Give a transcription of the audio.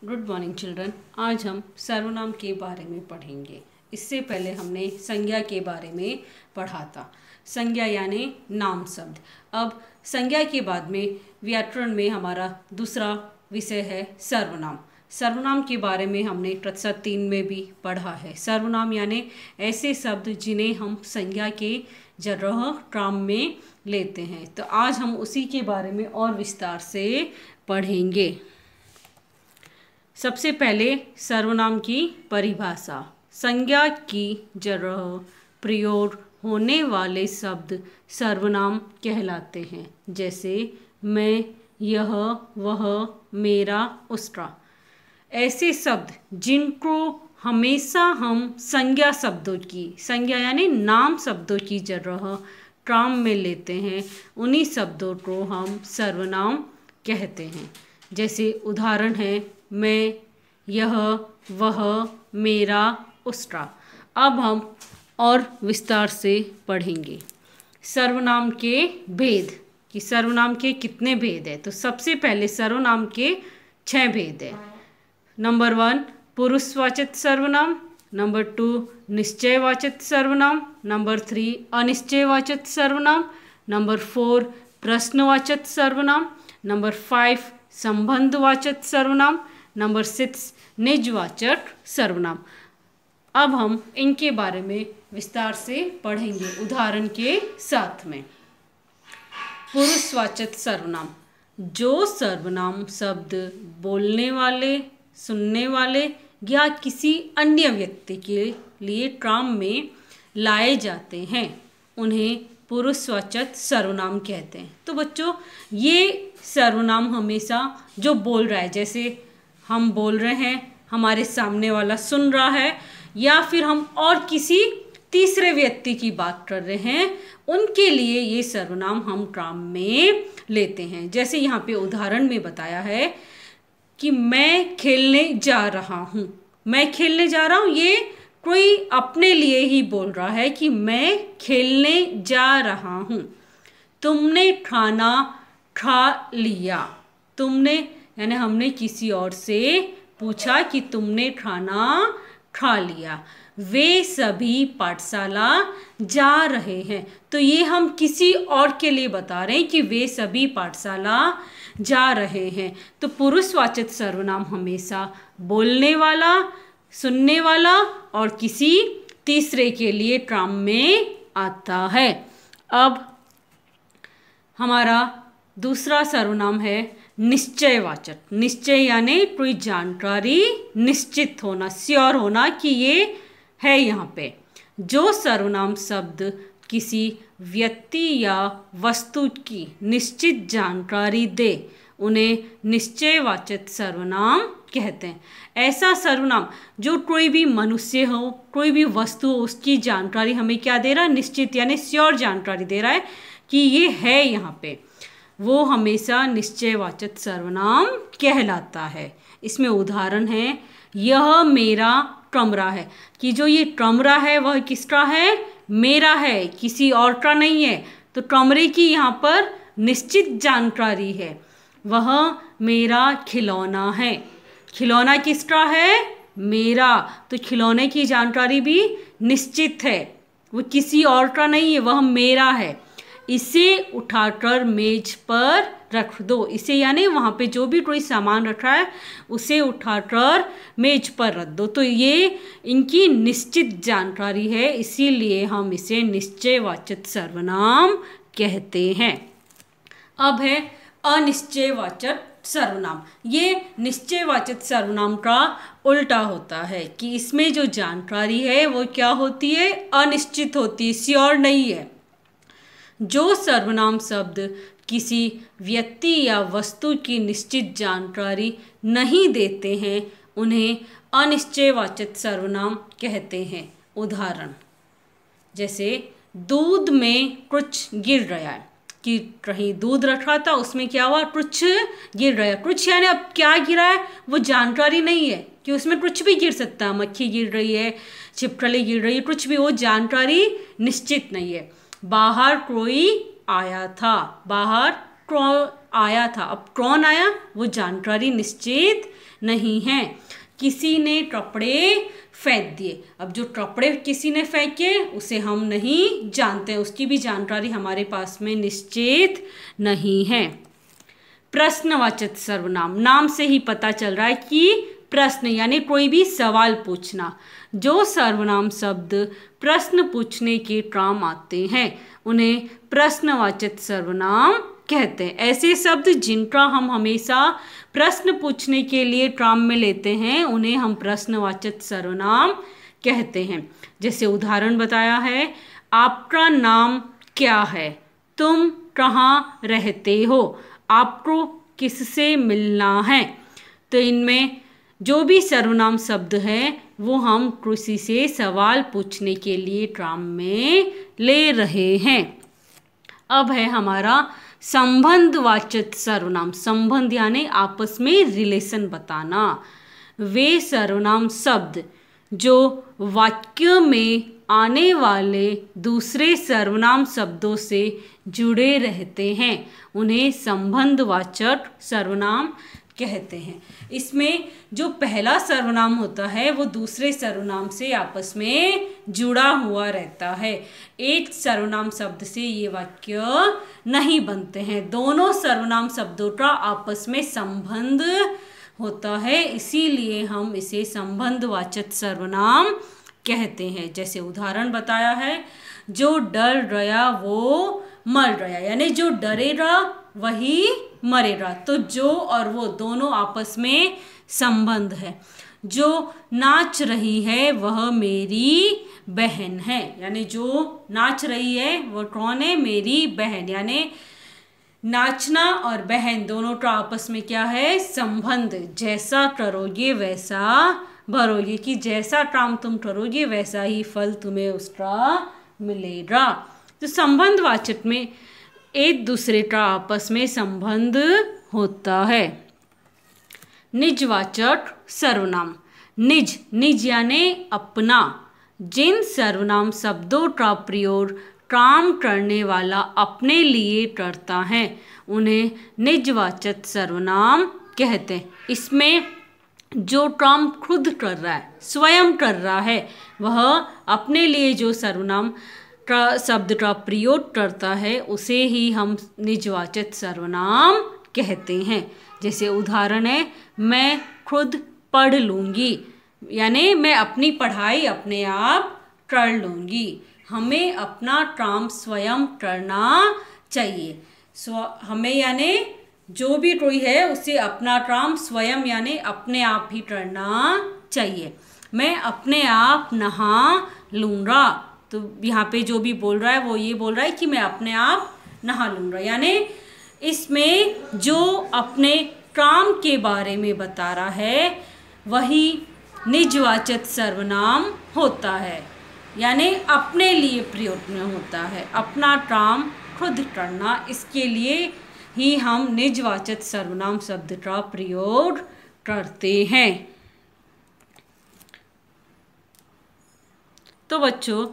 Good morning children. आज हम सर्वनाम के बारे में पढ़ेंगे। इससे पहले हमने संज्ञा के बारे में पढ़ा था। संज्ञा यानी नाम शब्द। अब संज्ञा के बाद में व्याकरण में हमारा दूसरा विषय है सर्वनाम। सर्वनाम के बारे में हमने कक्षा 3 में भी पढ़ा है। सर्वनाम यानी ऐसे शब्द जिन्हें हम संज्ञा के जगह क्रम में लेते हैं। तो आज हम उसी के बारे में और विस्तार से पढ़ेंगे। सबसे पहले सर्वनाम की परिभाषा। संज्ञा की जगह प्रयोग होने वाले शब्द सर्वनाम कहलाते हैं। जैसे मैं, यह, वह, मेरा, उसका। ऐसे शब्द जिनको हमेशा हम संज्ञा शब्दों की, संज्ञा यानी नाम शब्दों की जगह क्रम में लेते हैं, उन्हीं शब्दों को हम सर्वनाम कहते हैं। जैसे उदाहरण है मैं, यह, वह, मेरा, उसका। अब हम और विस्तार से पढ़ेंगे सर्वनाम के भेद कि सर्वनाम के कितने भेद हैं। तो सबसे पहले सर्वनाम के 6 भेद हैं। नंबर 1 पुरुषवाचक सर्वनाम, नंबर 2 निश्चयवाचक सर्वनाम, नंबर 3 अनिश्चयवाचक सर्वनाम, नंबर 4 प्रश्नवाचक सर्वनाम, नंबर 5 संबंधवाचक सर्वनाम, नंबर 6 निजवाचक सर्वनाम। अब हम इनके बारे में विस्तार से पढ़ेंगे उदाहरण के साथ में। पुरुषवाचक सर्वनाम, जो सर्वनाम शब्द बोलने वाले, सुनने वाले या किसी अन्य व्यक्ति के लिए क्रम में लाए जाते हैं, उन्हें पुरुषवाचक सर्वनाम कहते हैं। तो बच्चों, ये सर्वनाम हमेशा जो बोल रहा है, जैसे हम बोल रहे हैं, हमारे सामने वाला सुन रहा है, या फिर हम और किसी तीसरे व्यक्ति की बात कर रहे हैं, उनके लिए ये सर्वनाम हम क्रम में लेते हैं। जैसे यहाँ पे उदाहरण में बताया है कि मैं खेलने जा रहा हूँ। मैं खेलने जा रहा हूँ, ये कोई अपने लिए ही बोल रहा है कि मैं खेलने जा रहा हूँ। तुमने खाना खा लिया। तुमने यानी हमने किसी और से पूछा कि तुमने खाना खा लिया। वे सभी पाठशाला जा रहे हैं। तो ये हम किसी और के लिए बता रहे हैं कि वे सभी पाठशाला जा रहे हैं। तो पुरुषवाचक सर्वनाम हमेशा बोलने वाला, सुनने वाला और किसी तीसरे के लिए क्रम में आता है। अब हमारा दूसरा सर्वनाम है निश्चयवाचक। निश्चय यानी कोई जानकारी निश्चित होना, श्योर होना कि ये है यहाँ पे। जो सर्वनाम शब्द किसी व्यक्ति या वस्तु की निश्चित जानकारी दे, उन्हें निश्चयवाचक सर्वनाम कहते हैं। ऐसा सर्वनाम जो कोई भी मनुष्य हो, कोई भी वस्तु हो, उसकी जानकारी हमें क्या दे रहा है? निश्चित यानी श्योर जानकारी दे रहा है कि ये है यहाँ पे, वो हमेशा निश्चयवाचक सर्वनाम कहलाता है। इसमें उदाहरण है यह मेरा कमरा है, कि जो ये कमरा है वह किसका है? मेरा है, किसी और का नहीं है। तो कमरे की यहाँ पर निश्चित जानकारी है। वह मेरा खिलौना है। खिलौना किसका है? मेरा। तो खिलौने की जानकारी भी निश्चित है, वो किसी और का नहीं है, वह मेरा है। इसे उठाकर मेज पर रख दो। इसे यानी वहाँ पे जो भी कोई सामान रखा है उसे उठाकर मेज पर रख दो। तो ये इनकी निश्चित जानकारी है, इसीलिए हम इसे निश्चयवाचक सर्वनाम कहते हैं। अब है अनिश्चयवाचक सर्वनाम। ये निश्चयवाचक सर्वनाम का उल्टा होता है कि इसमें जो जानकारी है वो क्या होती है? अनिश्चित होती है, श्योर नहीं है। जो सर्वनाम शब्द किसी व्यक्ति या वस्तु की निश्चित जानकारी नहीं देते हैं, उन्हें अनिश्चयवाचक सर्वनाम कहते हैं। उदाहरण जैसे दूध में कुछ गिर रहा है, कि कहीं दूध रखा था, उसमें क्या हुआ? कुछ गिर रहा है। कुछ यानी अब क्या गिरा है वो जानकारी नहीं है, कि उसमें कुछ भी गिर सकता है। मक्खी गिर रही है, छिपकली गिर रही है, कुछ भी, वो जानकारी निश्चित नहीं है। बाहर कोई आया था। बाहर आया था। अब कौन आया वो जानकारी निश्चित नहीं है। किसी ने कपड़े फेंक दिए। अब जो कपड़े किसी ने फेंके उसे हम नहीं जानते, उसकी भी जानकारी हमारे पास में निश्चित नहीं है। प्रश्नवाचक सर्वनाम, नाम से ही पता चल रहा है कि प्रश्न यानी कोई भी सवाल पूछना। जो सर्वनाम शब्द प्रश्न पूछने के काम आते हैं उन्हें प्रश्नवाचक सर्वनाम कहते हैं। ऐसे शब्द जिनका हम हमेशा प्रश्न पूछने के लिए काम में लेते हैं उन्हें हम प्रश्नवाचक सर्वनाम कहते हैं। जैसे उदाहरण बताया है, आपका नाम क्या है, तुम कहाँ रहते हो, आपको किससे मिलना है। तो इनमें जो भी सर्वनाम शब्द है वो हम किसी से सवाल पूछने के लिए काम में ले रहे हैं। अब है हमारा संबंधवाचक सर्वनाम। संबंध यानी आपस में रिलेशन बताना। वे सर्वनाम शब्द जो वाक्य में आने वाले दूसरे सर्वनाम शब्दों से जुड़े रहते हैं उन्हें संबंधवाचक सर्वनाम कहते हैं। इसमें जो पहला सर्वनाम होता है वो दूसरे सर्वनाम से आपस में जुड़ा हुआ रहता है। एक सर्वनाम शब्द से ये वाक्य नहीं बनते हैं। दोनों सर्वनाम शब्दों का आपस में संबंध होता है, इसीलिए हम इसे संबंधवाचक सर्वनाम कहते हैं। जैसे उदाहरण बताया है, जो डर गया वो मर गया, यानी जो डरेगा वही मरेगा। तो जो और वो दोनों आपस में संबंध है। जो नाच रही है वह मेरी बहन है, यानी जो नाच रही है वह कौन है, मेरी बहन। यानी नाचना और बहन दोनों का आपस में क्या है, संबंध। जैसा करोगे वैसा भरोगे, कि जैसा काम तुम करोगे वैसा ही फल तुम्हें उसका मिलेगा। तो संबंधवाचक में एक दूसरे का आपस में संबंध होता है। निजवाचक सर्वनाम। निज, निज यानी अपना। जिन सर्वनाम शब्दों का प्रयोग काम करने वाला अपने लिए करता है उन्हें निजवाचक सर्वनाम कहते हैं। इसमें जो काम खुद कर रहा है, स्वयं कर रहा है, वह अपने लिए जो सर्वनाम का शब्द का प्रयोग करता है उसे ही हम निजवाचक सर्वनाम कहते हैं। जैसे उदाहरण है, मैं खुद पढ़ लूँगी, यानी मैं अपनी पढ़ाई अपने आप कर लूँगी। हमें अपना काम स्वयं करना चाहिए। हमें यानी जो भी कोई है उसे अपना काम स्वयं यानी अपने आप ही करना चाहिए। मैं अपने आप नहा लूँगा, तो यहाँ पे जो भी बोल रहा है वो ये बोल रहा है कि मैं अपने आप नहा लूँगा। यानी इसमें जो अपने काम के बारे में बता रहा है वही निजवाचक सर्वनाम होता है, यानी अपने लिए प्रयोग में होता है। अपना काम खुद करना, इसके लिए ही हम निजवाचक सर्वनाम शब्द का प्रयोग करते हैं। तो बच्चों,